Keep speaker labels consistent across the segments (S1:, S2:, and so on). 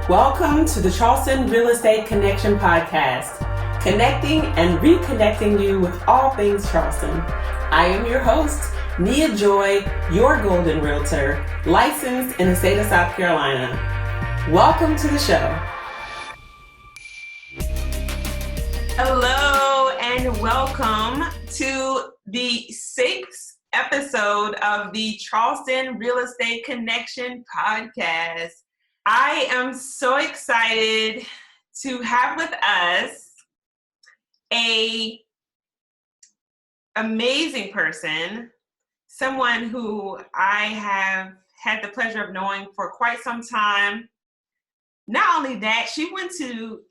S1: Welcome to the Charleston Real Estate Connection Podcast, connecting and reconnecting you with all things Charleston. I am your host, Nia Joy, your Golden Realtor, licensed in the state of South Carolina. Welcome to the show. Hello and welcome to the 6th episode of the Charleston Real Estate Connection Podcast. I am so excited to have with us an amazing person, someone who I have had the pleasure of knowing for quite some time. Not only that, she went to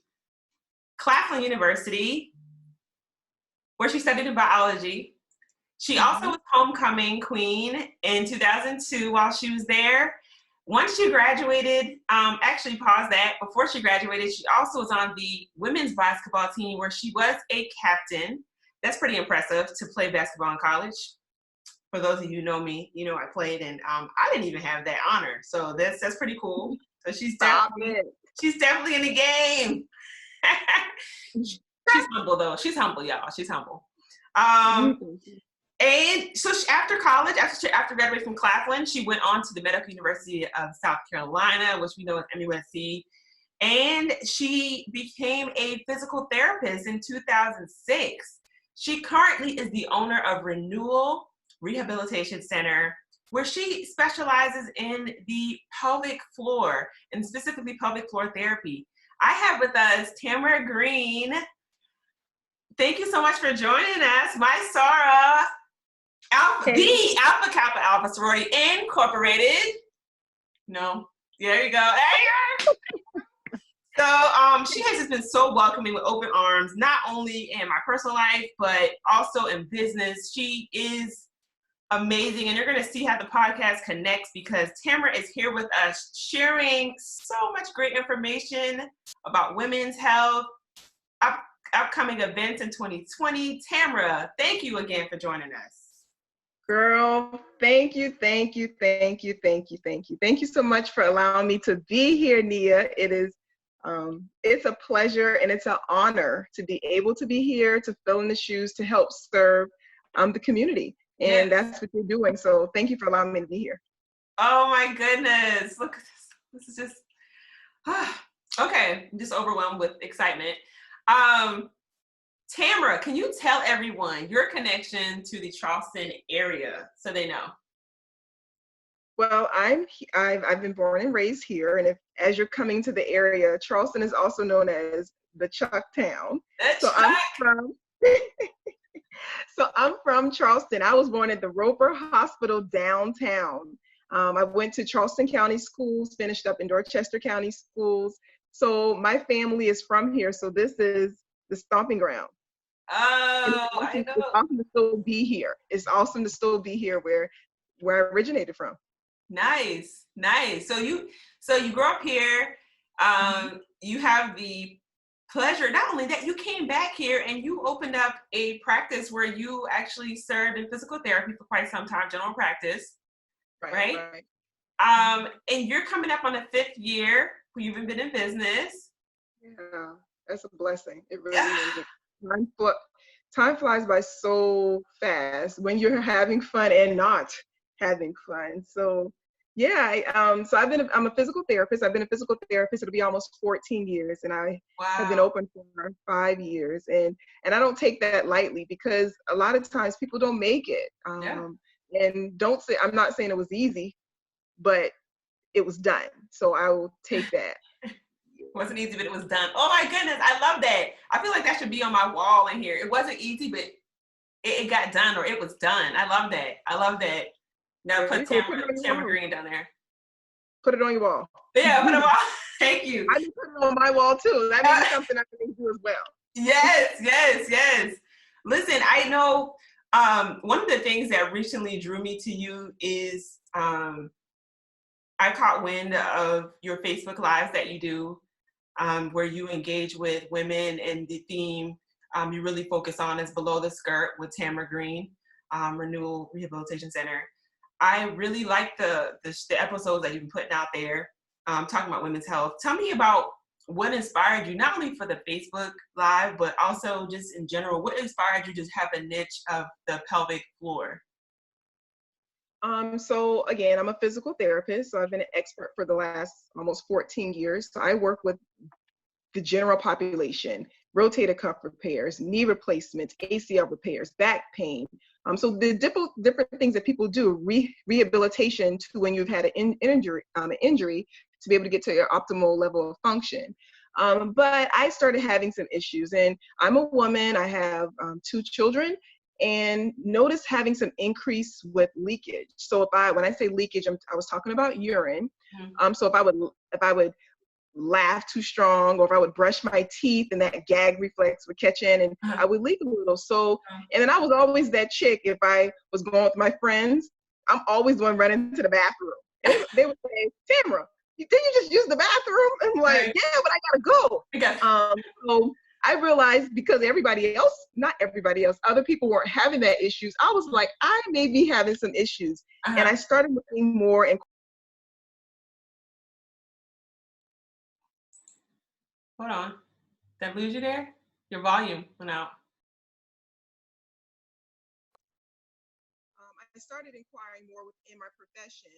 S1: Claflin University, where she studied in biology. She also was homecoming queen in 2002 while she was there. Once she graduated, actually pause that, before she graduated, she also was on the women's basketball team where she was a captain. That's pretty impressive to play basketball in college. For those of you who know me, you know I played, and I didn't even have that honor. So that's pretty cool. So she's definitely in the game. She's humble though. She's humble, y'all. She's humble. And so after college, after graduating from Claflin, she went on to the Medical University of South Carolina, which we know as MUSC, and she became a physical therapist in 2006. She currently is the owner of Renewal Rehabilitation Center, where she specializes in the pelvic floor, and specifically pelvic floor therapy. I have with us Tamara Green. Thank you so much for joining us, my Sarah. The Alpha Kappa Alpha Sorority Incorporated. No, there you go. So she has just been so welcoming with open arms, not only in my personal life, but also in business. She is amazing, and you're going to see how the podcast connects because Tamara is here with us sharing so much great information about women's health, upcoming events in 2020. Tamara, thank you again for joining us.
S2: Girl, thank you so much for allowing me to be here, Nia. It's a pleasure and it's an honor to be able to be here, to fill in the shoes, to help serve the community. And That's what you're doing. So thank you for allowing me to be here.
S1: Oh my goodness. Look at this. This is just, okay. I'm just overwhelmed with excitement. Tamara, can you tell everyone your connection to the Charleston area so they know?
S2: Well, I've been born and raised here, and as you're coming to the area, Charleston is also known as the Chuck Town. I'm from Charleston. I was born at the Roper Hospital downtown. I went to Charleston County schools, finished up in Dorchester County schools. So my family is from here. So this is the stomping ground.
S1: Oh, I know.
S2: It's awesome to still be here. It's awesome to still be here where I originated from.
S1: Nice. So you grew up here. You have the pleasure, not only that, you came back here and you opened up a practice where you actually served in physical therapy for quite some time, general practice, right? And you're coming up on the 5th year where you've been in business.
S2: Yeah, that's a blessing. It really is. Time flies by so fast when you're having fun and not having fun. So yeah, I'm a physical therapist. I've been a physical therapist. It'll be almost 14 years, and I have been open for 5 years. And I don't take that lightly because a lot of times people don't make it. And I'm not saying it was easy, but it was done. So I will take that.
S1: It wasn't easy, but it was done. Oh my goodness, I love that. I feel like that should be on my wall in here. It wasn't easy, but it got done, or it was done. I love that. Now put Tamara Green down there.
S2: Put it on your wall.
S1: Yeah, put it on. Thank you.
S2: I can put it on my wall too. That means something I can do as well.
S1: Yes. Listen, I know one of the things that recently drew me to you is I caught wind of your Facebook Lives that you do, where you engage with women, and the theme you really focus on is Below the Skirt with Tamara Green, Renewal Rehabilitation Center. I really like the episodes that you've been putting out there. talking about women's health. Tell me about what inspired you, not only for the Facebook Live, but also just in general, what inspired you to have a niche of the pelvic floor?
S2: So again, I'm a physical therapist, so I've been an expert for the last almost 14 years. So I work with the general population, rotator cuff repairs, knee replacements, ACL repairs, back pain. So the different things that people do, rehabilitation to when you've had an injury to be able to get to your optimal level of function. But I started having some issues, and I'm a woman. I have 2 children, and noticed having some increase with leakage. So when I say leakage, I was talking about urine. So if I would laugh too strong, or if I would brush my teeth and that gag reflex would catch in, and I would leak a little. So, and then I was always that chick, if I was going with my friends, I'm always the one running to the bathroom. And they would say, Tamara, didn't you just use the bathroom? And I'm like, yeah, but I gotta go. So I realized, because not everybody else, other people weren't having that issues. I was like, I may be having some issues. And I started looking more and
S1: Hold on. Did I lose you there? Your volume went out.
S2: I started inquiring more within my profession.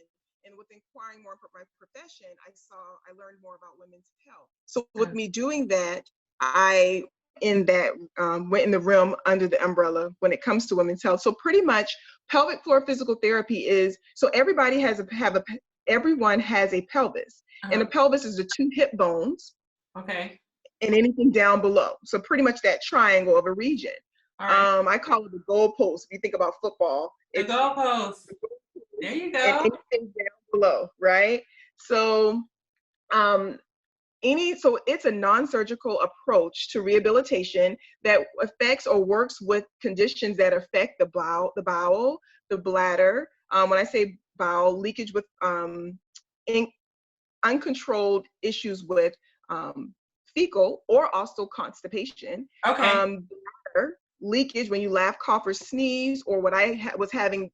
S2: And with inquiring more about my profession, I learned more about women's health. So with me doing that, I went in the realm under the umbrella when it comes to women's health. So pretty much pelvic floor physical therapy is, so everybody everyone has a pelvis. And the pelvis is the 2 hip bones.
S1: Okay.
S2: And anything down below. So pretty much that triangle of a region. All right. I call it the goalpost. If you think about football,
S1: the goalpost. There you go.
S2: And anything down below, right? So, so it's a non-surgical approach to rehabilitation that affects or works with conditions that affect the bowel, the bladder. When I say bowel, leakage with uncontrolled issues with fecal or also constipation.
S1: Okay.
S2: Bladder, leakage when you laugh, cough, or sneeze, or what I was having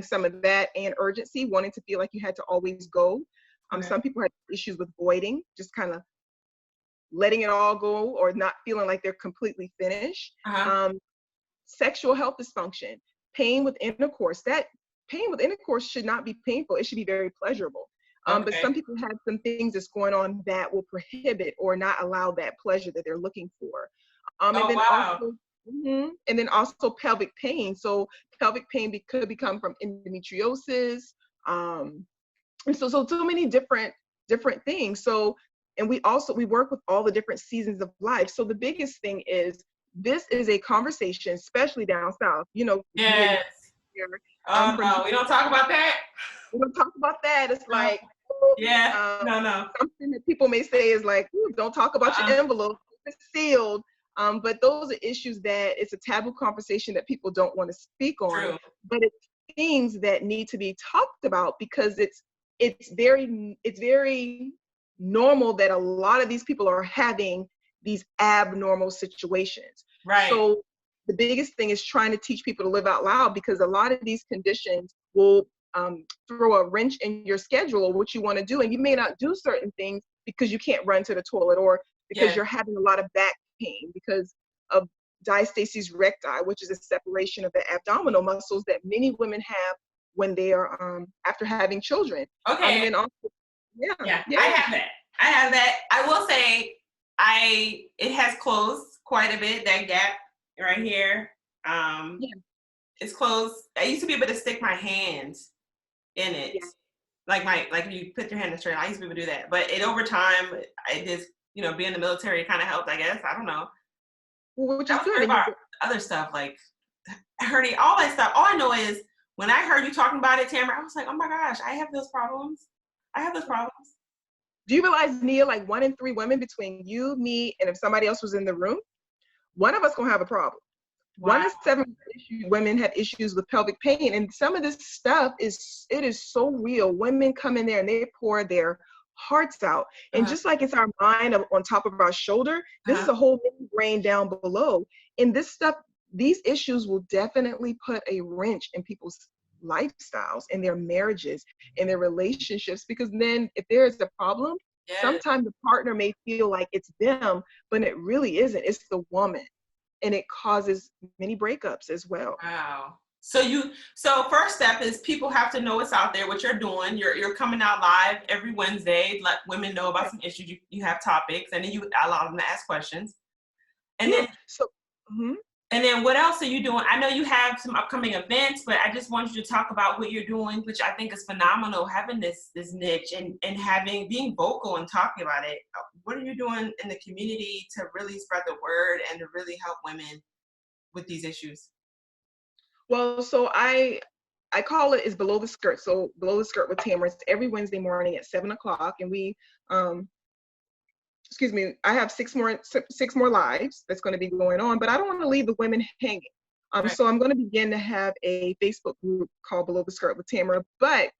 S2: some of that, and urgency, wanting to feel like you had to always go. Some people had issues with voiding, just kind of letting it all go or not feeling like they're completely finished. Sexual health dysfunction, pain with intercourse. That pain with intercourse should not be painful. It should be very pleasurable. But some people have some things that's going on that will prohibit or not allow that pleasure that they're looking for. And then also pelvic pain. So pelvic pain could become from endometriosis. And so many different things. So, and we work with all the different seasons of life. So the biggest thing is, this is a conversation, especially down south,
S1: Yes. No, we don't talk about that.
S2: We don't talk about that. It's like,
S1: no.
S2: Something that people may say is like, don't talk about your envelope. It's sealed. But those are issues that it's a taboo conversation that people don't want to speak on.
S1: True.
S2: But it's things that need to be talked about, because it's very normal that a lot of these people are having these abnormal situations.
S1: Right.
S2: So the biggest thing is trying to teach people to live out loud, because a lot of these conditions will throw a wrench in your schedule of what you want to do, and you may not do certain things because you can't run to the toilet, or because you're having a lot of back pain because of diastasis recti, which is a separation of the abdominal muscles that many women have when they are after having children.
S1: Okay.
S2: And then also,
S1: I have that. I will say it has closed quite a bit, that gap right here. It's closed. I used to be able to stick my hands in it. Yeah. Like you put your hand in the straight. I used to be able to do that. But over time, I just, being in the military kind of helped, I guess. I don't know.
S2: Well, which is good.
S1: About other stuff like hernia, all that stuff. All I know is when I heard you talking about it, Tamara, I was like, oh my gosh, I have those problems.
S2: Do you realize, Nia, like 1 in 3 women, between you, me, and if somebody else was in the room, one of us gonna have a problem. Wow. 1 in 7 women have issues with pelvic pain, and some of this stuff is so real. Women come in there and they pour their hearts out, and just like it's our mind on top of our shoulder, this is a whole brain down below. And this stuff, these issues will definitely put a wrench in people's lifestyles, in their marriages, in their relationships. Because then if there is a problem, sometimes the partner may feel like it's them, but it really isn't. It's the woman. And it causes many breakups as well.
S1: Wow. So first step is people have to know what's out there, what you're doing. You're coming out live every Wednesday, let women know about some issues. You have topics, and then you allow them to ask questions. And then and then what else are you doing? I know you have some upcoming events, but I just want you to talk about what you're doing, which I think is phenomenal, having this niche and being vocal and talking about it. What are you doing in the community to really spread the word and to really help women with these issues?
S2: Well, so I call it is Below the Skirt. So Below the Skirt with Tamara, it's every Wednesday morning at 7:00, and we I have six more lives that's going to be going on, but I don't want to leave the women hanging. Right. So I'm going to begin to have a Facebook group called Below the Skirt with Tamara. But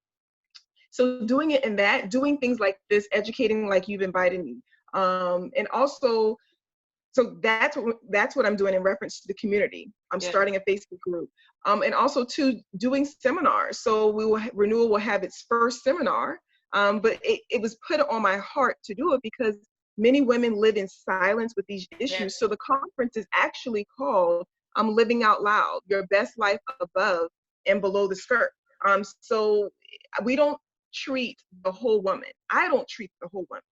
S2: so doing it in that, doing things like this, educating like you've invited me, and also, so that's what I'm doing in reference to the community. I'm starting a Facebook group, and also too doing seminars. So Renewal will have its first seminar, but it was put on my heart to do it because many women live in silence with these issues. Yeah. So the conference is actually called Living Out Loud, Your Best Life Above and Below the Skirt. So we don't treat the whole woman. I don't treat the whole woman.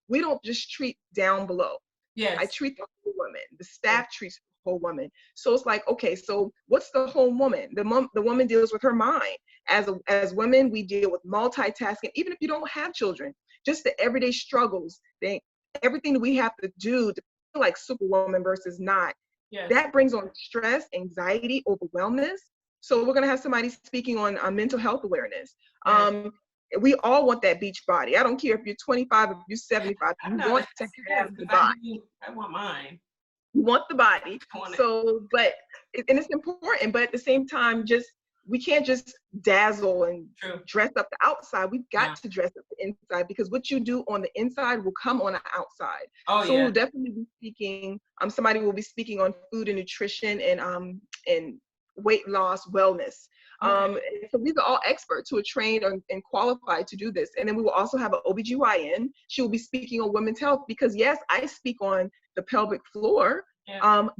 S2: We don't just treat down below. Yes. I treat the whole woman. The staff treats the whole woman. So it's like, okay, so what's the whole woman? The woman deals with her mind. As women, we deal with multitasking, even if you don't have children. Just the everyday struggles, everything that we have to do to feel like superwoman versus not. Yes. That brings on stress, anxiety, overwhelmness. So we're going to have somebody speaking on mental health awareness. Yes. We all want that beach body. I don't care if you're 25, if you're 75. You want to have the body.
S1: I want mine.
S2: You want the body. So, and it's important, but at the same time, we can't just dazzle and dress up the outside. We've got to dress up the inside, because what you do on the inside will come on the outside. Oh, so we'll definitely be speaking. Somebody will be speaking on food and nutrition and weight loss, wellness. So these are all experts who are trained and qualified to do this. And then we will also have an OBGYN. She will be speaking on women's health, because yes, I speak on the pelvic floor,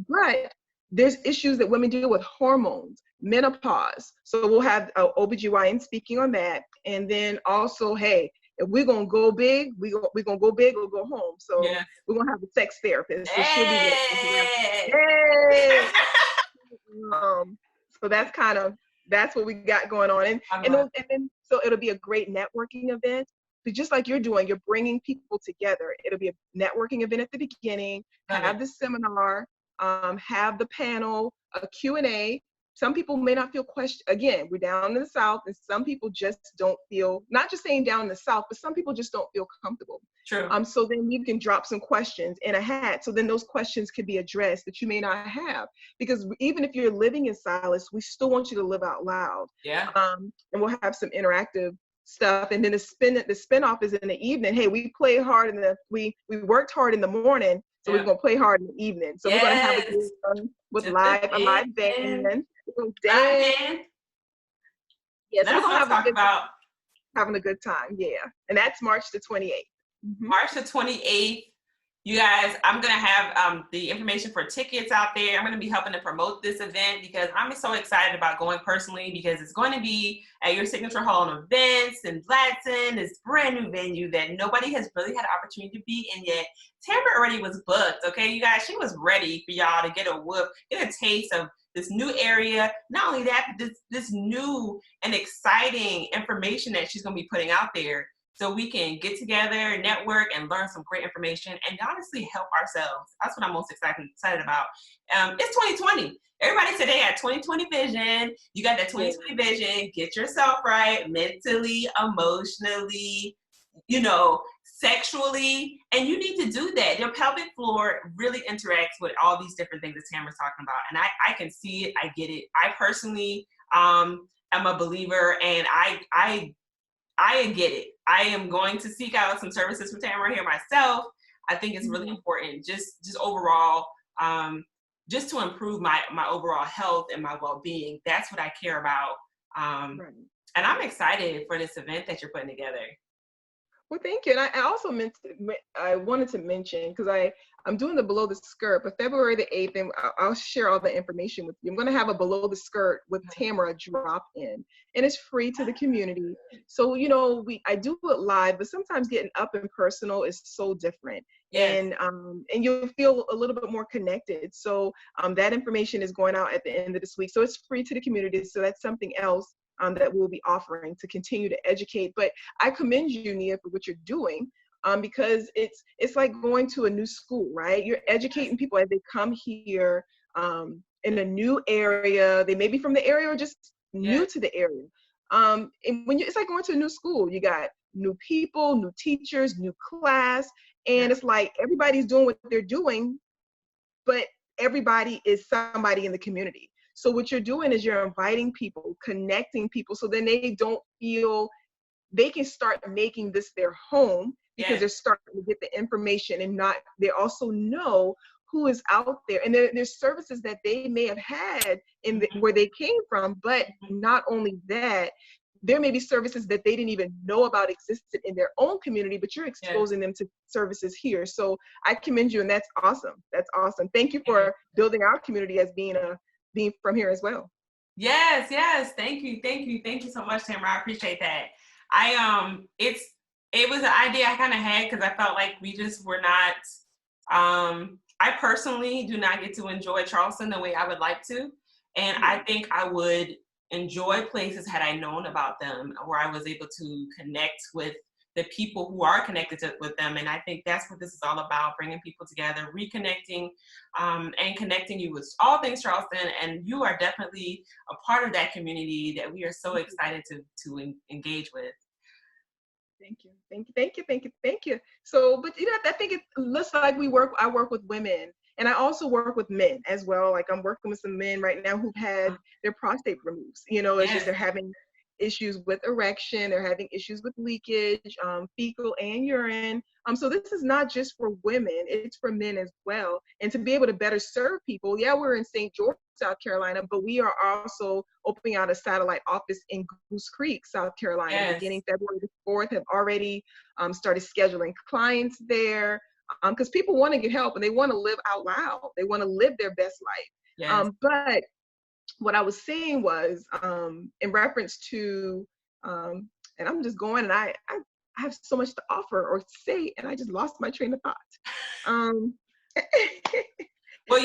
S2: but there's issues that women deal with, hormones, menopause. So we'll have an OBGYN speaking on that. And then also, hey, if we're going to go big, we're going to go big or go home. So we're going to have a sex therapist. So she'll be there. So that's what we got going on. And then so it'll be a great networking event. But just like you're doing, you're bringing people together. It'll be a networking event at the beginning, have the seminar, have the panel, a Q&A. Some people may not feel questioned. Again, we're down in the South, and some people just don't feel, not just saying down in the South, but some people just don't feel comfortable. True. So then you can drop some questions in a hat. So then those questions can be addressed that you may not have. Because even if you're living in silence, we still want you to live out loud. Yeah. And we'll have some interactive stuff. And then the spinoff is in the evening. Hey, we played hard we worked hard in the morning, so we're gonna play hard in the evening. So we're gonna have a good fun with a live band. Yes, we're gonna having a good time. Yeah, and that's March the 28th. Mm-hmm.
S1: March the 28th. You guys, I'm going to have the information for tickets out there. I'm going to be helping to promote this event because I'm so excited about going personally, because it's going to be at your Signature Hall and Events in Bladson. It's a brand new venue that nobody has really had an opportunity to be in yet. Tamara already was booked, okay, you guys? She was ready for y'all to get a taste of this new area. Not only that, but this new and exciting information that she's going to be putting out there, so we can get together, network, and learn some great information, and honestly help ourselves. That's what I'm most excited about. It's 2020. Everybody said they had 2020 vision. You got that 2020 vision. Get yourself right, mentally, emotionally, sexually, and you need to do that. Your pelvic floor really interacts with all these different things that Tamara's talking about, and I can see it. I get it. I personally am a believer, and I get it. I am going to seek out some services from Tamara here myself. I think it's really important. Just overall, just to improve my overall health and my well-being. That's what I care about.
S2: Right.
S1: And I'm excited for this event that you're putting together.
S2: Well, thank you. And I also I wanted to mention, because I'm doing the Below the Skirt, but February the 8th, and I'll share all the information with you. I'm going to have a Below the Skirt with Tamara drop in, and it's free to the community. So, you know, I do it live, but sometimes getting up and personal is so different.
S1: Yes.
S2: And you'll feel a little bit more connected. So that information is going out at the end of this week. So it's free to the community. So that's something else that we'll be offering to continue to educate. But I commend you, Nia, for what you're doing, because it's like going to a new school, right? You're educating people as they come here in a new area. They may be from the area or just new to the area. And it's like going to a new school. You got new people, new teachers, new class, and it's like everybody's doing what they're doing, but everybody is somebody in the community. So what you're doing is you're inviting people, connecting people, so then they don't feel, they can start making this their home, because they're starting to get the information, and they also know who is out there. And there's services that they may have had where they came from, but not only that, there may be services that they didn't even know about existed in their own community, but you're exposing them to services here. So I commend you, and that's awesome. That's awesome. Thank you for building our community as being from here as well.
S1: Yes. Thank you so much, Tamara. I appreciate that. It was an idea I kind of had because I felt like we just were not, I personally do not get to enjoy Charleston the way I would like to. And I think I would enjoy places had I known about them, where I was able to connect with the people who are connected with them. And I think that's what this is all about, bringing people together, reconnecting, and connecting you with all things Charleston. And you are definitely a part of that community that we are so excited to engage with.
S2: Thank you. So, but I think it looks like I work with women, and I also work with men as well. Like I'm working with some men right now who've had their prostate removed. It's just they're having issues with erection, they're having issues with leakage, fecal and urine. So this is not just for women, it's for men as well. And to be able to better serve people, we're in St. George, South Carolina, but we are also opening out a satellite office in Goose Creek, South Carolina, beginning February the 4th, have already started scheduling clients there, because people want to get help and they want to live out loud. They want to live their best life. But what I was saying was, in reference to, and I'm just going, and I have so much to offer or say, and I just lost my train of thought.
S1: Well,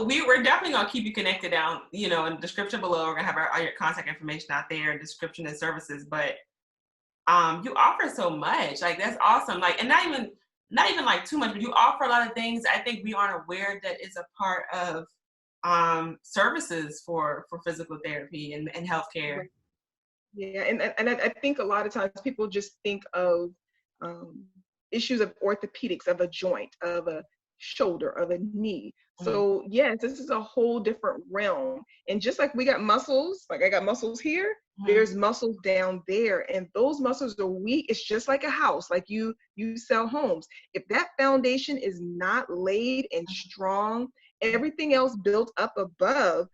S1: we're definitely gonna keep you connected down, in the description below. We're gonna have all your contact information out there, description and services. But you offer so much, like that's awesome. Like, and not even like too much, but you offer a lot of things I think we aren't aware that is a part of services for physical therapy and healthcare.
S2: And I think a lot of times people just think of issues of orthopedics, of a joint, of a shoulder, of a knee. So yes, this is a whole different realm. And just like we got muscles, like I got muscles here, there's muscles down there, and those muscles are weak. It's just like a house, like you sell homes. If that foundation is not laid and strong, everything else built up above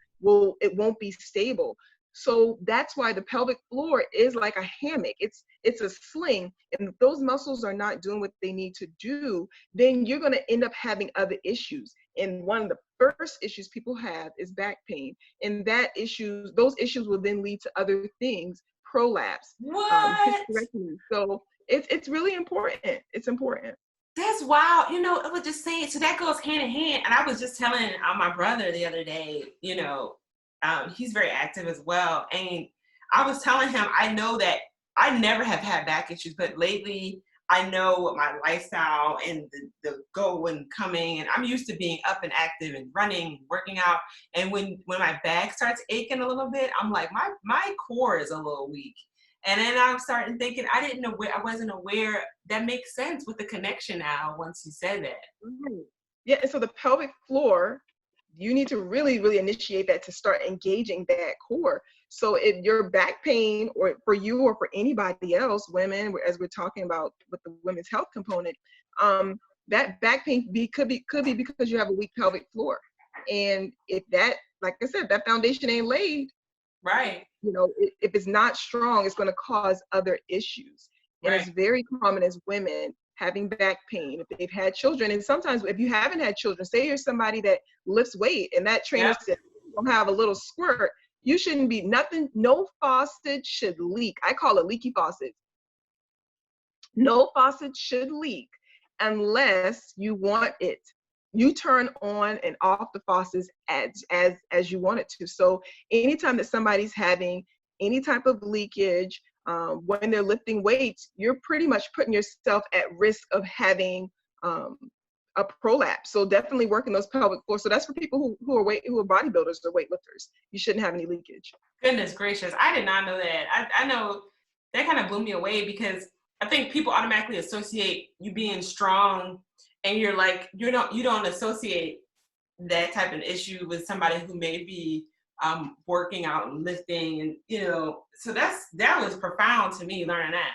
S2: it won't be stable. So that's why the pelvic floor is like a hammock. It's a sling, and if those muscles are not doing what they need to do, then you're going to end up having other issues. And one of the first issues people have is back pain, and those issues will then lead to other things, prolapse, hysterectomy. So it's really important. It's important.
S1: That's wild. I was just saying, so that goes hand in hand. And I was just telling my brother the other day, he's very active as well. And I was telling him, I know that I never have had back issues, but lately I know what my lifestyle and the go and coming, and I'm used to being up and active and running, working out. And when my back starts aching a little bit, I'm like, my core is a little weak. And then I'm starting thinking, I wasn't aware. That makes sense with the connection now once you said that.
S2: Yeah, and so the pelvic floor, you need to really, really initiate that to start engaging that core. So if your back pain, or for you or for anybody else, women, as we're talking about with the women's health component, that back pain could be because you have a weak pelvic floor. And if that, like I said, that foundation ain't laid,
S1: right,
S2: you know, if it's not strong, it's going to cause other issues. And
S1: right.
S2: it's very common as women having back pain if they've had children. And sometimes if you haven't had children, say you're somebody that lifts weight and that trainer
S1: Yep.
S2: said, don't have a little squirt, you shouldn't be nothing. No faucet should leak. I call it leaky faucet. No faucet should leak unless you want it. You turn on and off the faucets as you want it to. So anytime that somebody's having any type of leakage, when they're lifting weights, you're pretty much putting yourself at risk of having a prolapse. So definitely working those pelvic floors. So that's for people who are bodybuilders or weightlifters. You shouldn't have any leakage.
S1: Goodness gracious, I did not know that. I know that kind of blew me away because I think people automatically associate you being strong, and you're like you don't associate that type of issue with somebody who may be working out and lifting, and so that was profound to me learning that.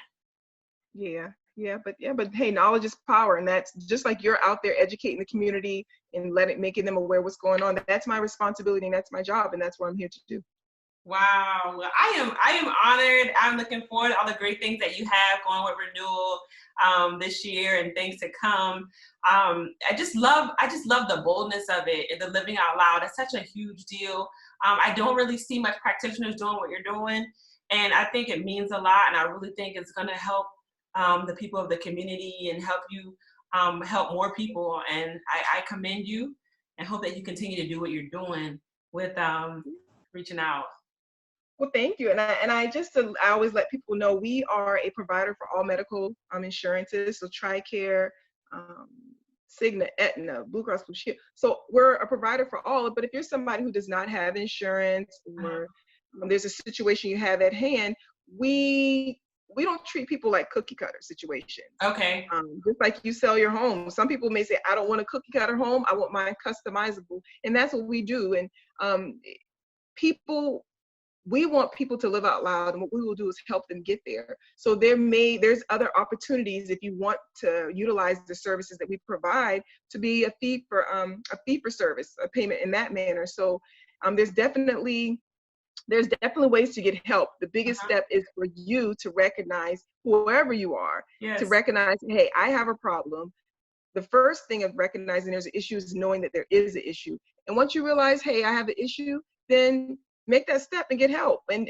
S2: But hey, knowledge is power, and that's just like you're out there educating the community and making them aware what's going on. That's my responsibility, and that's my job, and that's what I'm here to do.
S1: Wow. Well, I am honored. I'm looking forward to all the great things that you have going with Renewal this year and things to come. I just love the boldness of it and the living out loud. That's such a huge deal. I don't really see much practitioners doing what you're doing, and I think it means a lot, and I really think it's going to help the people of the community and help you help more people. And I commend you and hope that you continue to do what you're doing with reaching out.
S2: Well, thank you. And I always let people know we are a provider for all medical insurances. So TRICARE, Cigna, Aetna, Blue Cross Blue Shield. So we're a provider for all. But if you're somebody who does not have insurance, or there's a situation you have at hand, we don't treat people like cookie cutter situations.
S1: Okay.
S2: Just like you sell your home. Some people may say, I don't want a cookie cutter home. I want mine customizable. And that's what we do. And we want people to live out loud, and what we will do is help them get there. So there's other opportunities if you want to utilize the services that we provide to be a fee for service, a payment in that manner. So there's definitely ways to get help. The biggest step is for you to recognize, whoever you are, to recognize, hey, I have a problem. The first thing of recognizing there's an issue is knowing that there is an issue. And once you realize, hey, I have an issue, then make that step and get help. And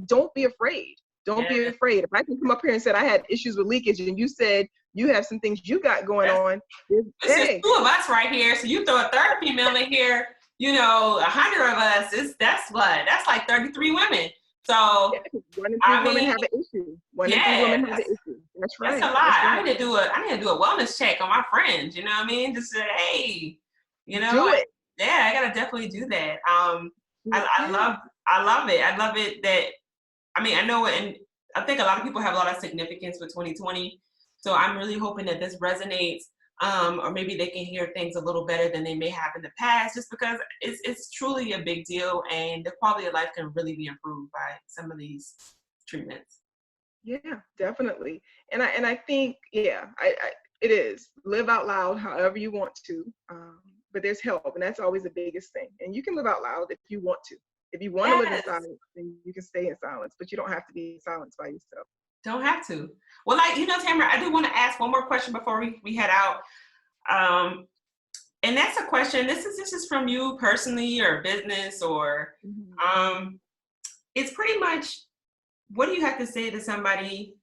S2: don't be afraid. Don't be afraid. If I can come up here and said I had issues with leakage, and you said you have some things you got going on,
S1: it's two of us right here. So you throw a third female in here, 100 of us, that's like 33 women. So
S2: one in three women have an issue. One in three women have an issue. That's right.
S1: That's a lot. Right. I need to do a wellness check on my friends. You know what I mean? Just say, hey, do it. Yeah, I gotta definitely do that. I love it. I love it that, I know it, and I think a lot of people have a lot of significance with 2020. So I'm really hoping that this resonates, or maybe they can hear things a little better than they may have in the past, just because it's truly a big deal, and the quality of life can really be improved by some of these treatments.
S2: Yeah, definitely. And I think, it is. Live out loud however you want to. But there's help, and that's always the biggest thing. And you can live out loud if you want to. If you want to live in silence, then you can stay in silence, but you don't have to be in silence by yourself.
S1: Don't have to. Well, Tamara, I do want to ask one more question before we head out. And that's a question, this is from you personally or business, or it's pretty much, what do you have to say to somebody,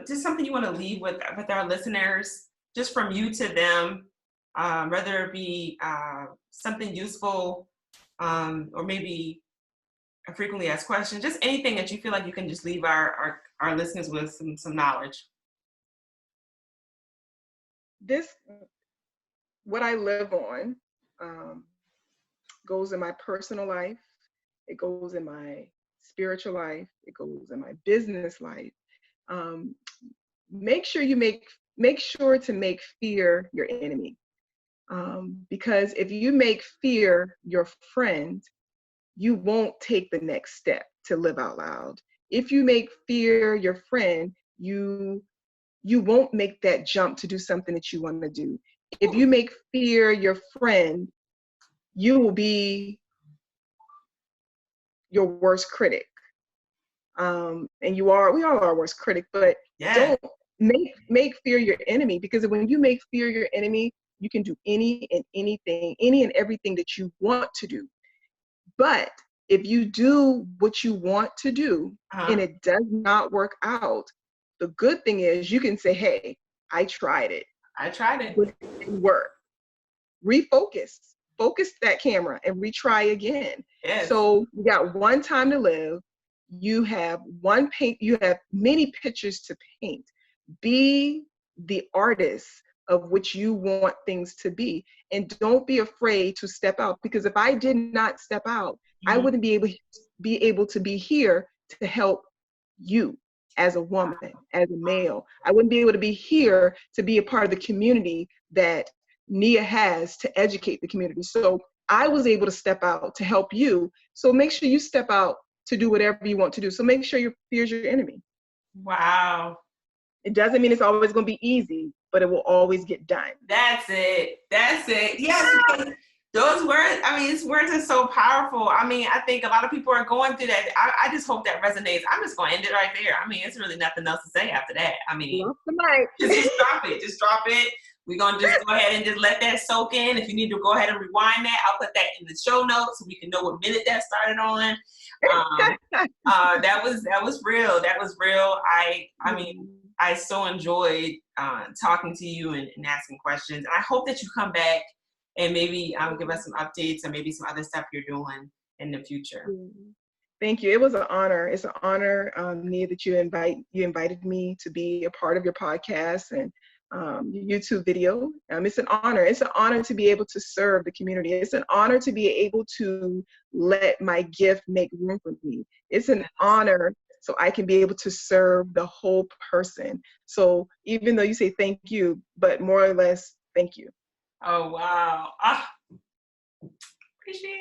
S1: just something you want to leave with our listeners, just from you to them, whether it be something useful, or maybe a frequently asked question, just anything that you feel like you can just leave our listeners with some knowledge.
S2: What I live on goes in my personal life, it goes in my spiritual life, it goes in my business life. Make sure to make fear your enemy. Because if you make fear your friend, you won't take the next step to live out loud. If you make fear your friend, you won't make that jump to do something that you want to do. If you make fear your friend, you will be your worst critic. And we all are our worst critic, but don't make fear your enemy, because when you make fear your enemy, you can do any and everything that you want to do. But if you do what you want to do and it does not work out, the good thing is you can say, hey, I tried it. But it didn't work. Refocus. Focus that camera and retry again.
S1: Yes.
S2: So you got one time to live. You have many pictures to paint. Be the artist of which you want things to be. And don't be afraid to step out, because if I did not step out, I wouldn't be able to be here to help you as a woman, as a male. I wouldn't be able to be here to be a part of the community that Nia has to educate the community. So I was able to step out to help you. So make sure you step out to do whatever you want to do. So make sure your fear is your enemy.
S1: Wow.
S2: It doesn't mean it's always going to be easy, but it will always get done.
S1: That's it. Yes. Those words, these words are so powerful. I think a lot of people are going through that. I just hope that resonates. I'm just going to end it right there. It's really nothing else to say after that. Just drop it. We're going to just go ahead and just let that soak in. If you need to go ahead and rewind that, I'll put that in the show notes so we can know what minute that started on. That was real. That was real. I so enjoyed talking to you and asking questions. And I hope that you come back and maybe give us some updates or maybe some other stuff you're doing in the future.
S2: Thank you. It was an honor. It's an honor, Nia, that you invited me to be a part of your podcast and your YouTube video. It's an honor. It's an honor to be able to serve the community. It's an honor to be able to let my gift make room for me. It's an honor so I can be able to serve the whole person. So even though you say thank you, but more or less, thank you.
S1: Oh, wow. Appreciate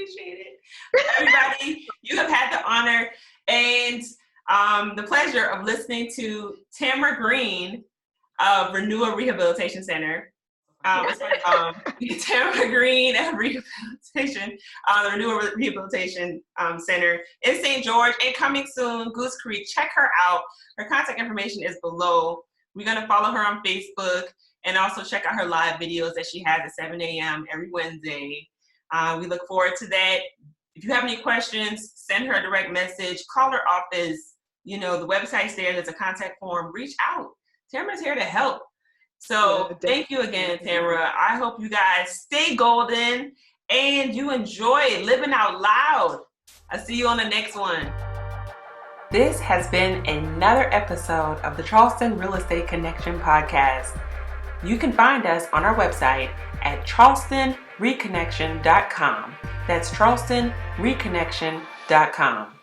S1: it. Everybody, you have had the honor and the pleasure of listening to Tamara Green of Renewal Rehabilitation Center. Tamara Green at Rehabilitation, the Renewal Rehabilitation Center in St. George, and coming soon, Goose Creek. Check her out. Her contact information is below. We're going to follow her on Facebook and also check out her live videos that she has at 7 a.m. every Wednesday. We look forward to that. If you have any questions, send her a direct message, call her office. The website's there. There's a contact form. Reach out. Tamara's here to help. So thank you again, Tamara. I hope you guys stay golden and you enjoy living out loud. I'll see you on the next one. This has been another episode of the Charleston Real Estate Connection podcast. You can find us on our website at charlestonreconnection.com. That's charlestonreconnection.com.